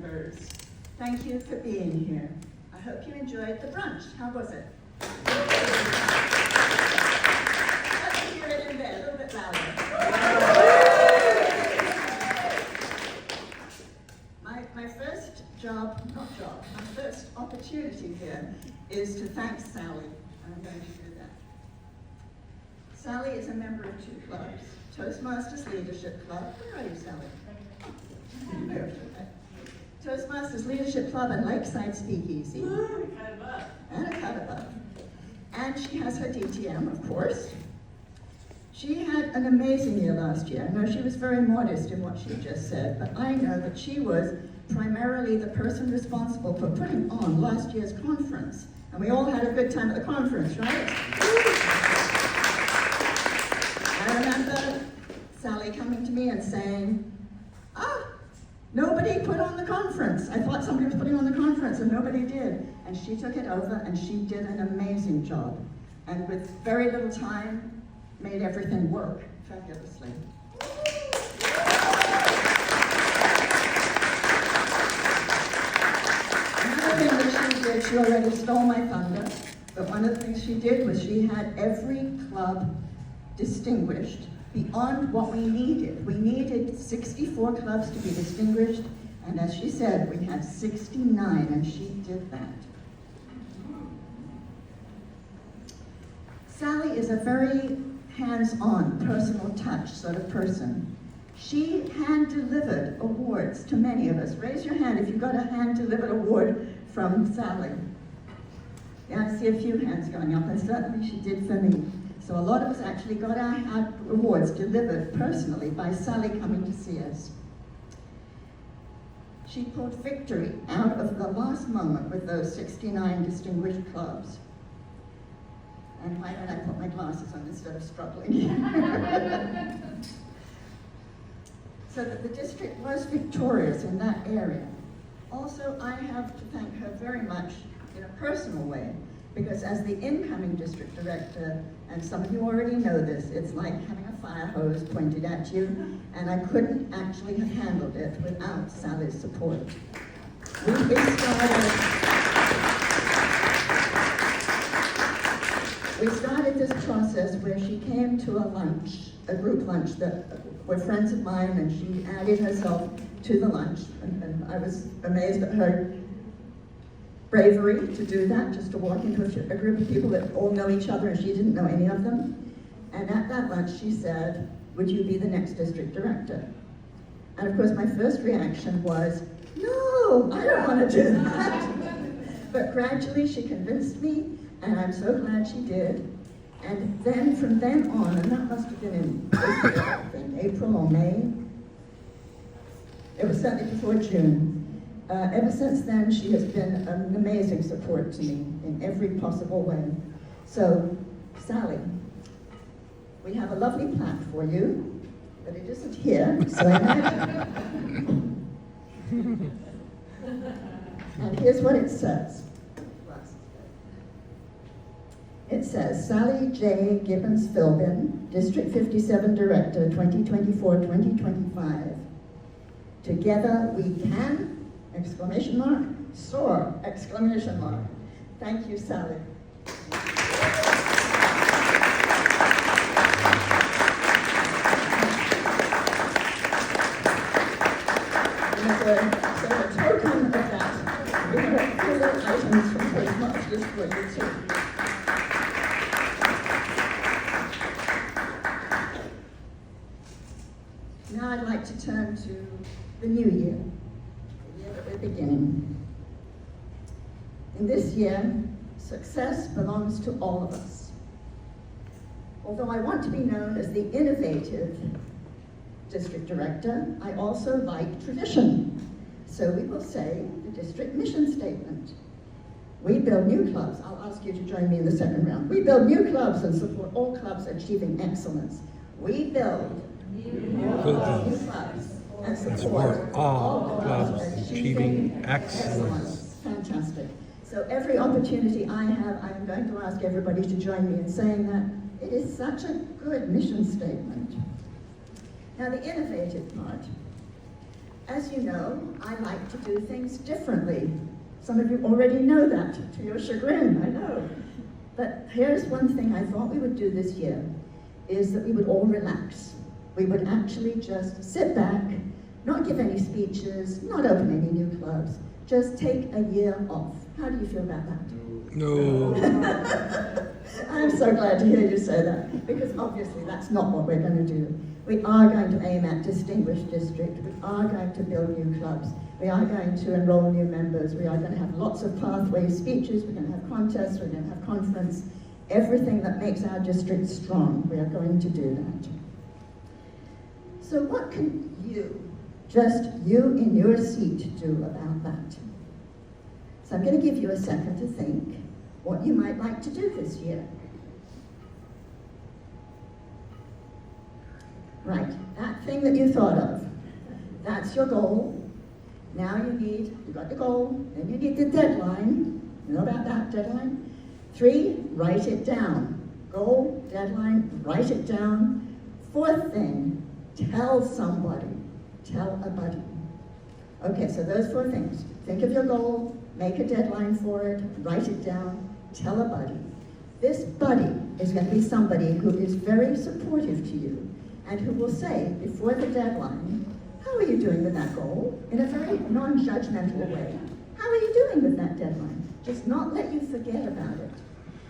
members, thank you for being here. I hope you enjoyed the brunch. How was it? Let me hear it in there, a little bit louder. My first opportunity here is to thank Sally. I'm going to do that. Sally is a member of two clubs, Toastmasters Leadership Club. Where are you, Sally? Toastmasters Leadership Club and Lakeside Speakeasy. And a cut above. And she has her DTM, of course. She had an amazing year last year. I know she was very modest in what she just said, but I know that she was primarily the person responsible for putting on last year's conference. And we all had a good time at the conference, right? I remember Sally coming to me and saying, nobody put on the conference. I thought somebody was putting on the conference and nobody did. And she took it over and she did an amazing job. And with very little time, made everything work fabulously. Another thing that she did, she already stole my thunder, but one of the things she did was she had every club distinguished beyond what we needed. We needed 64 clubs to be distinguished, and as she said, we had 69, and she did that. Sally is a very hands-on, personal touch sort of person. She hand-delivered awards to many of us. Raise your hand if you got a hand-delivered award from Sally. Yeah, I see a few hands going up, and certainly she did for me. So a lot of us actually got our awards delivered personally by Sally coming to see us. She pulled victory out of the last moment with those 69 distinguished clubs. And why don't I put my glasses on instead of struggling? So that the district was victorious in that area. Also, I have to thank her very much in a personal way, because as the incoming district director, and some of you already know this, it's like having a fire hose pointed at you, and I couldn't actually have handled it without Sally's support. We started this process where she came to a lunch, a group lunch that were friends of mine, and she added herself to the lunch. And I was amazed at her bravery to do that, just to walk into a group of people that all know each other and she didn't know any of them. And at that lunch she said, "Would you be the next district director?" And of course my first reaction was, no, I don't want to do that. But gradually she convinced me, and I'm so glad she did. And then from then on, and that must have been in April or May, it was certainly before June, ever since then she has been an amazing support to me in every possible way. So, Sally, we have a lovely plaque for you, but it isn't here, so imagine. And here's what it says. It says, Sally J. Gibbons-Philbin, District 57 Director, 2024-2025. Together we can, exclamation mark, soar, exclamation mark. Thank you, Sally. So a token of that, we have a few little items from Toastmasters for you too. Now I'd like to turn to the new year, the year that we're beginning. In this year, success belongs to all of us. Although I want to be known as the innovative district director, I also like tradition. So we will say the district mission statement. We build new clubs. I'll ask you to join me in the second round. We build new clubs and support all clubs achieving excellence. We build new clubs and support all clubs achieving excellence. Fantastic. So every opportunity I have, I am going to ask everybody to join me in saying that it is such a good mission statement. Now the innovative part. As you know, I like to do things differently. Some of you already know that, to your chagrin, I know. But here's one thing I thought we would do this year, is that we would all relax. We would actually just sit back, not give any speeches, not open any new clubs, just take a year off. How do you feel about that? No. I'm so glad to hear you say that, because obviously that's not what we're going to do. We are going to aim at distinguished district. We are going to build new clubs. We are going to enroll new members. We are going to have lots of pathway speeches. We're going to have contests. We're going to have conference. Everything that makes our district strong, we are going to do that. So what can you, just you in your seat, do about that? So I'm going to give you a second to think what you might like to do this year. Right, that thing that you thought of, that's your goal. Now you've got the goal, then you need the deadline. You know about that deadline? 3, write it down. Goal, deadline, write it down. 4th thing, tell somebody, tell a buddy. Okay, so those 4 things. Think of your goal, make a deadline for it, write it down, tell a buddy. This buddy is going to be somebody who is very supportive to you and who will say, before the deadline, how are you doing with that goal? In a very non-judgmental way. How are you doing with that deadline? Just not let you forget about it.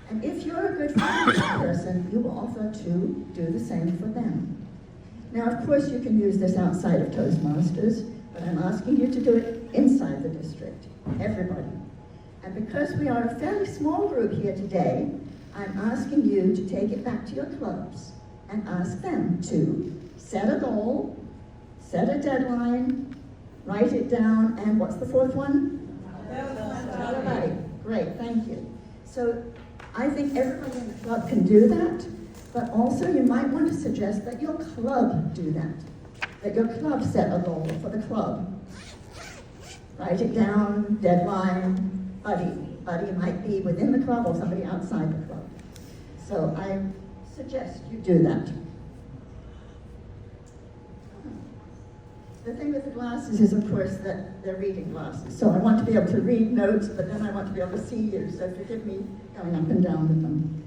And if you're a good friend with that person, you will offer to do the same for them. Now, of course, you can use this outside of Toastmasters, but I'm asking you to do it inside the district, everybody. And because we are a fairly small group here today, I'm asking you to take it back to your clubs and ask them to set a goal, set a deadline, write it down, and what's the 4th one? Tell a buddy. Great, thank you. So I think everybody in the club can do that, but also you might want to suggest that your club do that your club set a goal for the club. Write it down, deadline, buddy. Buddy might be within the club or somebody outside the club. So I suggest you do that. The thing with the glasses is, of course, that they're reading glasses. So I want to be able to read notes, but then I want to be able to see you. So forgive me going up and down with them.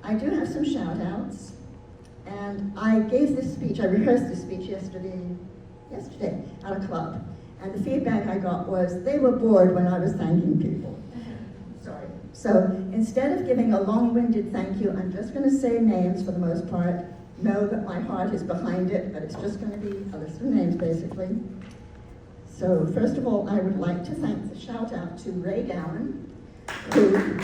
I do have some shout outs. And I gave this speech, I rehearsed this speech yesterday at a club. And the feedback I got was they were bored when I was thanking people. Sorry. So instead of giving a long-winded thank you, I'm just going to say names for the most part. Know that my heart is behind it, but it's just going to be a list of names, basically. So first of all, I would like to thank the shout out to Ray Gowan, who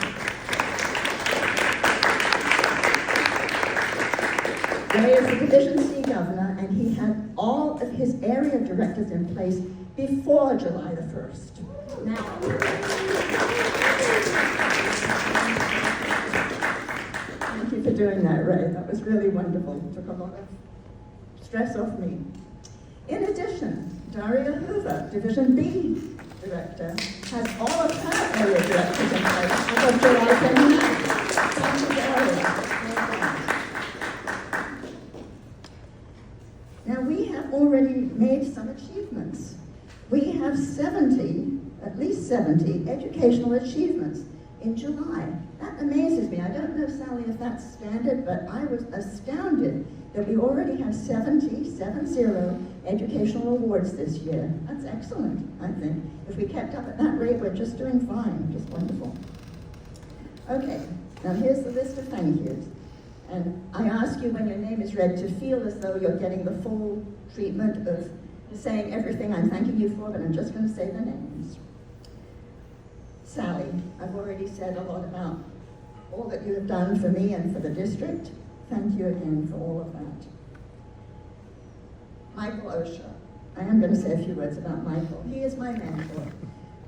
Ray is the Division C governor, and he had all of his area directors in place before July the 1st. Now, thank you for doing that, Ray. That was really wonderful. It took a lot of stress off me. In addition, Daria Hoover, Division B director, has all of her area directors in place as of July 29th. Thank you, Daria. Now, we have already made some achievements. We have 70, at least 70, educational achievements in July. That amazes me. I don't know, Sally, if that's standard, but I was astounded that we already have 70 educational awards this year. That's excellent, I think. If we kept up at that rate, we're just doing fine, just wonderful. Okay, now here's the list of thank yous. And I ask you when your name is read to feel as though you're getting the full treatment of saying everything I'm thanking you for, but I'm just going to say the names. Sally, I've already said a lot about all that you have done for me and for the district. Thank you again for all of that. Michael Osher. I am going to say a few words about Michael. He is my mentor.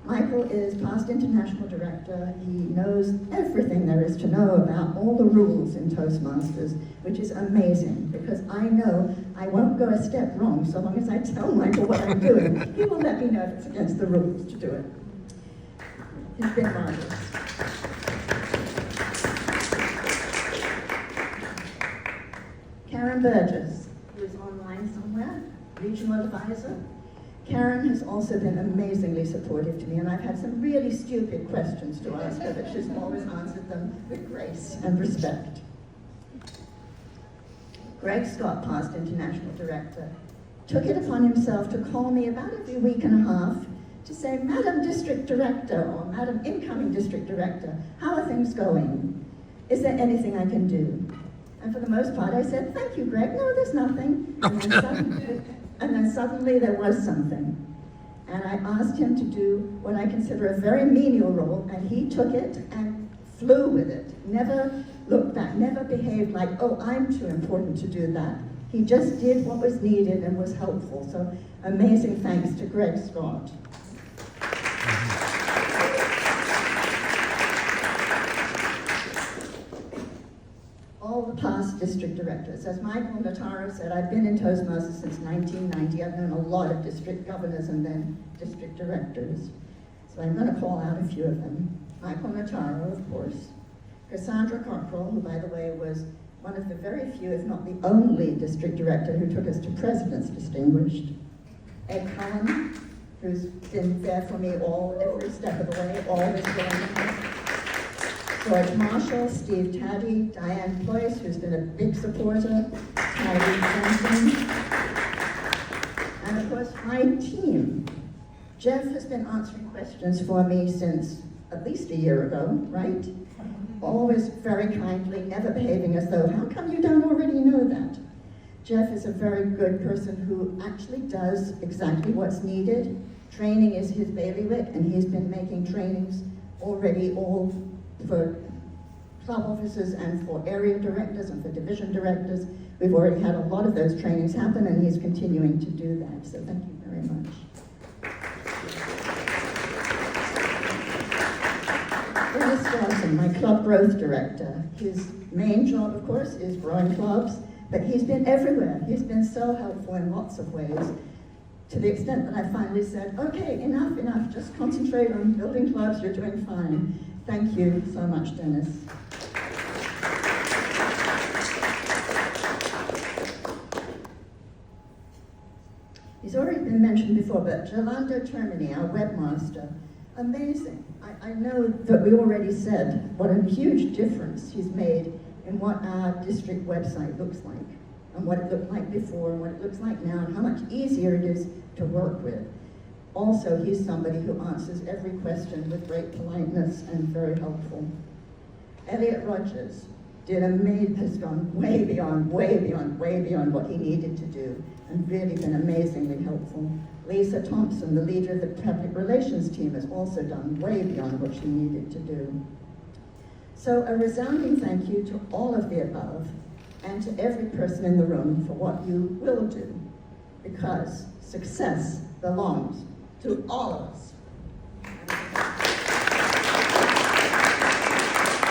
Michael is past international director. He knows everything there is to know about all the rules in Toastmasters, which is amazing, because I know I won't go a step wrong so long as I tell Michael what I'm doing. He will let me know if it's against the rules to do it. He's been marvelous. Karen Burgess, who is online somewhere. regional advisor. Karen has also been amazingly supportive to me, and I've had some really stupid questions to ask her, but she's always answered them with grace and respect. Greg Scott, past international director, took it upon himself to call me about every week and a half to say, Madam District Director, or Madam Incoming District Director, how are things going? Is there anything I can do? And for the most part, I said, thank you, Greg. No, there's nothing. And then suddenly there was something. And I asked him to do what I consider a very menial role, and he took it and flew with it. Never looked back, never behaved like, oh, I'm too important to do that. He just did what was needed and was helpful. So amazing thanks to Greg Scott. All the past district directors. As Michael Notaro said, I've been in Toastmasters since 1990. I've known a lot of district governors and then district directors. So I'm going to call out a few of them. Michael Notaro, of course. Cassandra Cockrell, who, by the way, was one of the very few, if not the only district director who took us to President's Distinguished. Ed Cullen, who's been there for me every step of the way, always going. George Marshall, Steve Taddy, Diane Ployce, who's been a big supporter, Tyree Jensen, and of course my team. Jeff has been answering questions for me since at least a year ago, right? Always very kindly, never behaving as though, how come you don't already know that? Jeff is a very good person who actually does exactly what's needed. Training is his bailiwick, and he's been making trainings already all for club officers and for area directors and for division directors. We've already had a lot of those trainings happen, and he's continuing to do that, so thank you very much. Dennis Johnson, my club growth director. His main job, of course, is growing clubs, but he's been everywhere. He's been so helpful in lots of ways, to the extent that I finally said, okay, enough, just concentrate on building clubs, you're doing fine. Thank you so much, Dennis. He's already been mentioned before, but Jolando Termini, our webmaster, amazing. I know that we already said what a huge difference he's made in what our district website looks like, and what it looked like before, and what it looks like now, and how much easier it is to work with. Also, he's somebody who answers every question with great politeness and very helpful. Elliot Rogers has gone way beyond what he needed to do, and really been amazingly helpful. Lisa Thompson, the leader of the public relations team, has also done way beyond what she needed to do. So a resounding thank you to all of the above, and to every person in the room for what you will do, because success belongs to all of us.